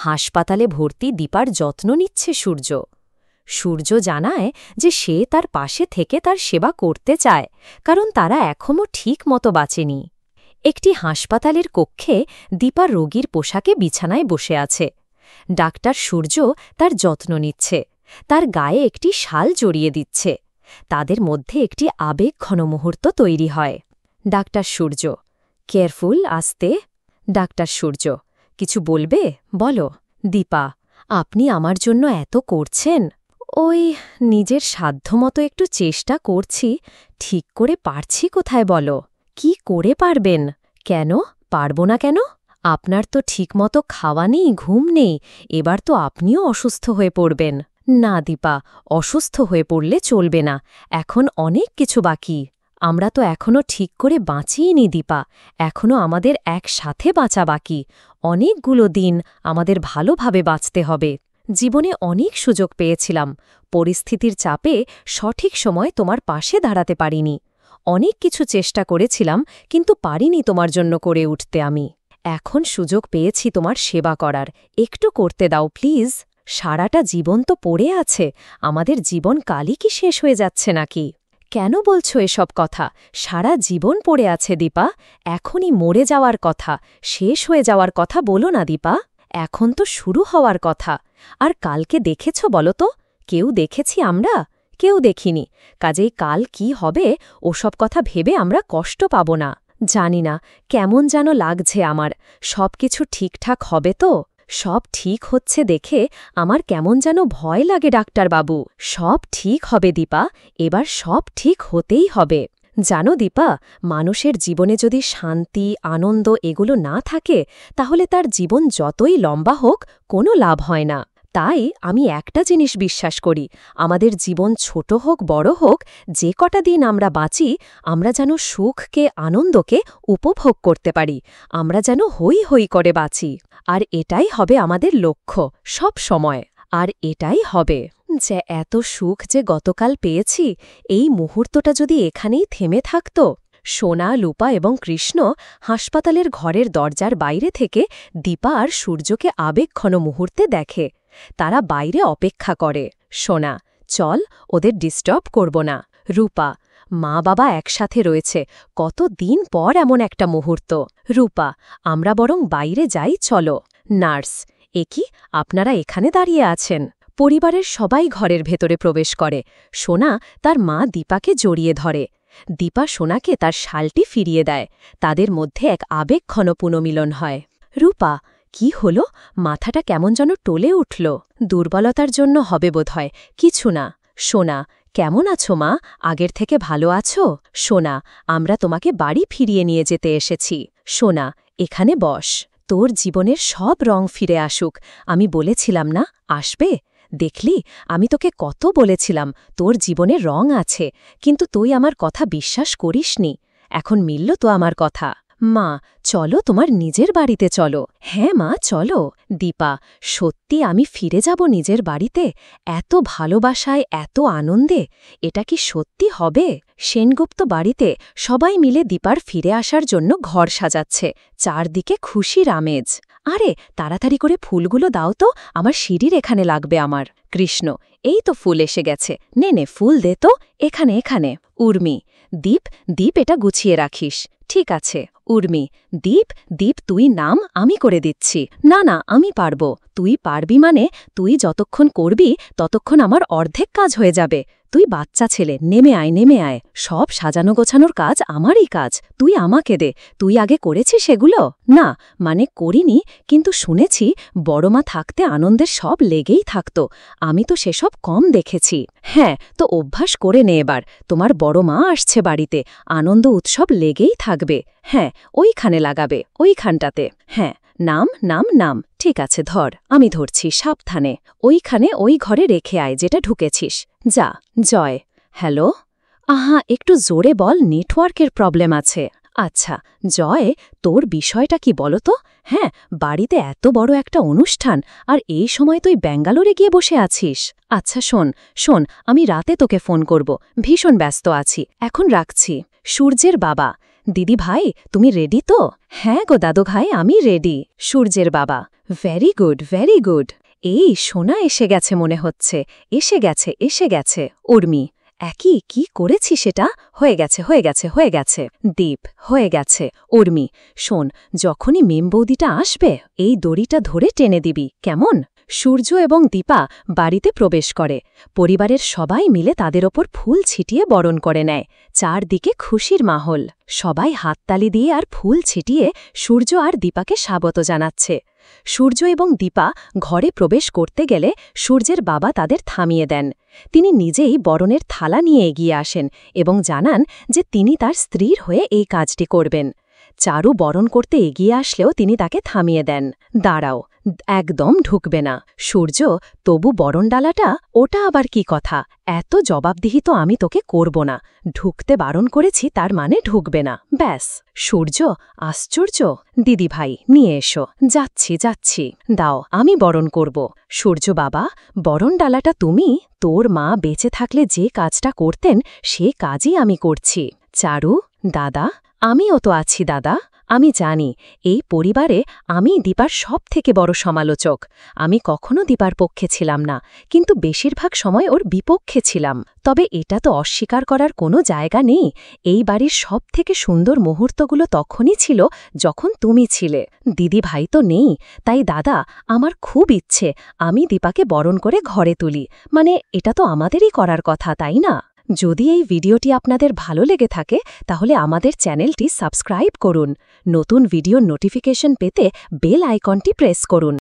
হাসপাতালে ভর্তি দীপার যত্ন নিচ্ছে সূর্য। সূর্য জানায় যে সে তার পাশে থেকে তার সেবা করতে চায়, কারণ তারা এখনও ঠিক মতো বাঁচেনি। একটি হাসপাতালের কক্ষে দীপা রোগীর পোশাকে বিছানায় বসে আছে। ডাক্তার সূর্য তার যত্ন নিচ্ছে, তার গায়ে একটি শাল জড়িয়ে দিচ্ছে। তাদের মধ্যে একটি আবেগঘন মুহূর্ত তৈরি হয়। ডাক্তার সূর্য: কেয়ারফুল, আস্তে। ডাক্তার সূর্য: কিছু বলবে? বলো। দীপা: আপনি আমার জন্য এত করছেন। ওই নিজের সাধ্যমতো একটু চেষ্টা করছি, ঠিক করে পারছি কোথায় বলো। কি করে পারবেন? কেন পারব না কেন? আপনার তো ঠিকমতো খাওয়া নেই, ঘুম নেই, এবার তো আপনিও অসুস্থ হয়ে পড়বেন। না দীপা, অসুস্থ হয়ে পড়লে চলবে না, এখন অনেক কিছু বাকি। আমরা তো এখনও ঠিক করে বাঁচিইনি দীপা, এখনও আমাদের একসাথে বাঁচা বাকি। অনেকগুলো দিন আমাদের ভালোভাবে বাঁচতে হবে। জীবনে অনেক সুযোগ পেয়েছিলাম, পরিস্থিতির চাপে সঠিক সময় তোমার পাশে দাঁড়াতে পারিনি। অনেক কিছু চেষ্টা করেছিলাম, কিন্তু পারিনি তোমার জন্য করে উঠতে আমি। এখন সুযোগ পেয়েছি তোমার সেবা করার, একটু করতে দাও প্লিজ। সারাটা জীবন তো পড়ে আছে, আমাদের জীবন কালই কি শেষ হয়ে যাচ্ছে নাকি? কেন বলছো এসব কথা? সারা জীবন পড়ে আছে দীপা, এখনই মরে যাওয়ার কথা, শেষ হয়ে যাওয়ার কথা বলো না দীপা। এখন তো শুরু হওয়ার কথা। আর কালকে দেখেছ বলো তো? কেউ দেখেছি আমরা? কেউ দেখিনি। কাজেই কাল কি হবে ওসব কথা ভেবে আমরা কষ্ট পাব না। জানি না, কেমন যেন লাগছে আমার। সব কিছু ঠিকঠাক হবে তো? সব ঠিক হচ্ছে দেখে আমার কেমন যেন ভয় লাগে ডাক্তারবাবু। সব ঠিক হবে দীপা, এবার সব ঠিক হতেই হবে। জানো দীপা, মানুষের জীবনে যদি শান্তি, আনন্দ এগুলো না থাকে, তাহলে তার জীবন যতই লম্বা হোক কোনো লাভ হয় না। তাই আমি একটা জিনিস বিশ্বাস করি, আমাদের জীবন ছোট হোক বড় হোক, যে কটা দিন আমরা বাঁচি, আমরা যেন সুখকে, আনন্দকে উপভোগ করতে পারি। আমরা যেন হই হই করে বাঁচি। আর এটাই হবে আমাদের লক্ষ্য সব সময়। আর এটাই হবে যে এত সুখ যে গতকাল পেয়েছি, এই মুহূর্তটা যদি এখানেই থেমে থাকত। সোনা, লুপা এবং কৃষ্ণ হাসপাতালের ঘরের দরজার বাইরে থেকে দীপা আর সূর্যকে আবেগঘন মুহূর্তে দেখে। তারা বাইরে অপেক্ষা করে। সোনা: চল, ওদের ডিস্টার্ব করব না। রূপা: মা বাবা একসাথে রয়েছে, কত দিন পর এমন একটা মুহূর্ত। রূপা: আমরা বরং বাইরে যাই, চলো। নার্স: এ কি, আপনারা এখানে দাঁড়িয়ে আছেন? পরিবারের সবাই ঘরের ভেতরে প্রবেশ করে। সোনা তার মা দীপাকে জড়িয়ে ধরে। দীপা সোনাকে তার শালটি ফিরিয়ে দেয়। তাদের মধ্যে এক আবেগঘন পুনর্মিলন হয়। রূপা: কি হলো? মাথাটা কেমন যেন টলে উঠল। দুর্বলতার জন্য হবে বোধহয়, কিছু না। সোনা: কেমন আছো মা? আগের থেকে ভালো আছো? সোনা: আমরা তোমাকে বাড়ি ফিরিয়ে নিয়ে যেতে এসেছি। সোনা: এখানে বস। তোর জীবনের সব রং ফিরে আসুক। আমি বলেছিলাম না, আসবে? দেখলি, আমি তোকে কত বলেছিলাম তোর জীবনে রং আছে, কিন্তু তুই আমার কথা বিশ্বাস করিসনি। এখন মিলল তো আমার কথা। মা, চলো তোমার নিজের বাড়িতে চলো। হ্যাঁ মা, চলো। দীপা: সত্যি আমি ফিরে যাব নিজের বাড়িতে? এত ভালোবাসায়, এত আনন্দে? এটা কি সত্যি হবে? সেনগুপ্ত বাড়িতে সবাই মিলে দীপার ফিরে আসার জন্য ঘর সাজাচ্ছে। চারদিকে খুশির আমেজ। আরে তাড়াতাড়ি করে ফুলগুলো দাও তো, আমার সিঁড়ির এখানে লাগবে আমার। কৃষ্ণ: এই তো ফুল এসে গেছে, নে নে ফুল দে তো, এখানে এখানে। উর্মি: দীপ, দীপ এটা গুছিয়ে রাখিস। ঠিক আছে। উর্মি: দীপ, দীপ তুই নাম, আমি করে দিচ্ছি। না না, আমি পারব। তুই পারবি মানে তুই যতক্ষণ করবি ততক্ষণ আমার অর্ধেক কাজ হয়ে যাবে। তুই বাচ্চা ছেলে, নেমে আয়, নেমে আয়। সব সাজানো গোছানোর কাজ আমারই কাজ, তুই আমাকে দে। তুই আগে করেছিস সেগুলো? না, মানে করিনি, কিন্তু শুনেছি বড়মা থাকতে আনন্দের সব লেগেই থাকত। আমি তো সেসব কম দেখেছি। হ্যাঁ, তো অভ্যাস করে নে এবার। তোমার বড় মা আসছে বাড়িতে, আনন্দ উৎসব লেগেই থাকবে। হ্যাঁ, ওইখানে লাগাবে, ওইখানটাতে। হ্যাঁ, নাম নাম নাম। ঠিক আছে, ধর, আমি ধরছি, সাবধানে। ওইখানে ওই ঘরে রেখে আয় যেটা ঢুকেছিস। যা। জয়: হ্যালো? আহা, একটু জোরে বল, নেটওয়ার্কের প্রবলেম আছে। আচ্ছা জয়, তোর বিষয়টা কি বলো তো? হ্যাঁ, বাড়িতে এত বড় একটা অনুষ্ঠান, আর এই সময় তুই ব্যাঙ্গালোরে গিয়ে বসে আছিস। আচ্ছা শোন শোন, আমি রাতে তোকে ফোন করব, ভীষণ ব্যস্ত আছি, এখন রাখছি। সূর্যের বাবা: দিদি ভাই, তুমি রেডি তো? হ্যাঁ গো দাদু ভাই, আমি রেডি। সূর্যের বাবা: ভেরি গুড। এই সোনা এসে গেছে মনে হচ্ছে, এসে গেছে। উর্মি, কি করেছি সেটা? হয়ে গেছে। দীপ, হয়ে গেছে। উর্মি, শোন, যখনই মেমবৌদিটা আসবে এই দড়িটা ধরে টেনে দিবি, কেমন? সূর্য এবং দীপা বাড়িতে প্রবেশ করে। পরিবারের সবাই মিলে তাদের ওপর ফুল ছিটিয়ে বরণ করে নেয়। চারদিকে খুশির মাহল। সবাই হাততালি দিয়ে আর ফুল ছিটিয়ে সূর্য আর দীপাকে স্বাগত জানাচ্ছে। সূর্য এবং দীপা ঘরে প্রবেশ করতে গেলে সূর্যের বাবা তাদের থামিয়ে দেন। তিনি নিজেই বরণের থালা নিয়ে এগিয়ে আসেন এবং জানান যে তিনি তার স্ত্রীর হয়ে এই কাজটি করবেন। চারু বরণ করতে এগিয়ে আসলেও তিনি তাকে থামিয়ে দেন। দাঁড়াও, একদম ঢুকবে না। সূর্য, তবু বরণডালাটা, ওটা আবার কি কথা? এত জবাবদিহি তো আমি তোকে করব না। ঢুকতে বারণ করেছি তার মানে ঢুকবে না, ব্যাস। সূর্য, আশ্চর্য। দিদি ভাই, নিয়ে এসো। যাচ্ছি। দাও, আমি বরণ করব। সূর্য বাবা, বরণডালাটা তুমি? তোর মা বেঁচে থাকলে যে কাজটা করতেন সে কাজই আমি করছি। চারু, দাদা, আমিও তো আছি দাদা। আমি জানি এই পরিবারে আমি দীপার সবথেকে বড় সমালোচক। আমি কখনো দীপার পক্ষে ছিলাম না, কিন্তু বেশিরভাগ সময় ওর বিপক্ষে ছিলাম। তবে এটা তো অস্বীকার করার কোনো জায়গা নেই, এই বাড়ির সবথেকে সুন্দর মুহূর্তগুলো তখনই ছিল যখন তুমি ছিলে। দিদি ভাই তো নেই, তাই দাদা, আমার খুব ইচ্ছে আমি দীপাকে বরণ করে ঘরে তুলি। মানে এটা তো আমাদেরই করার কথা, তাই না? যদি এই ভিডিওটি আপনাদের ভালো লেগে থাকে তাহলে আমাদের চ্যানেলটি সাবস্ক্রাইব করুন। নতুন ভিডিওর নোটিফিকেশন পেতে বেল আইকনটি প্রেস করুন।